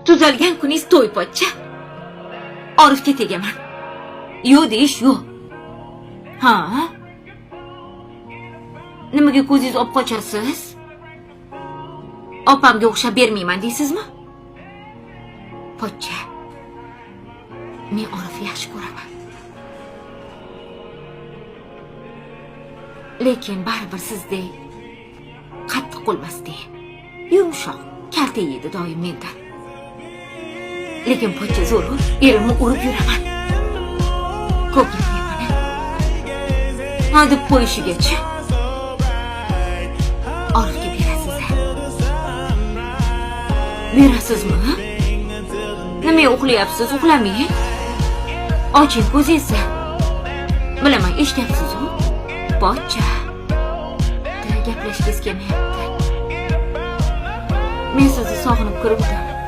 Tuzalgan kuningiz to'y pochcha. Orifga tegaman. Yo'q deyish yo'q. Ha? Nimaga ko'zingiz olib qochasiz? Opamga o'xshab bermayman deysizmi? Pochcha. Men Orifni yaxshi ko'raman. Lekin baribir sizdek qattiq qo'lmasdek, yumshoq, kalta yeydi doim mendan. Lekin pochcha zo'r, erimni urib yuraman. Ko'p gaplayman. Ha deb qo'yishigacha Orifga berasiz. Berasizmi? Nima uxlayapsiz? Uxlamang. Oching ko'zingizni. Bilaman, eshityapsiz-ku. Pochcha. Gaplashgingiz kelmayapti. Men sizni sog'inib ko'rdim.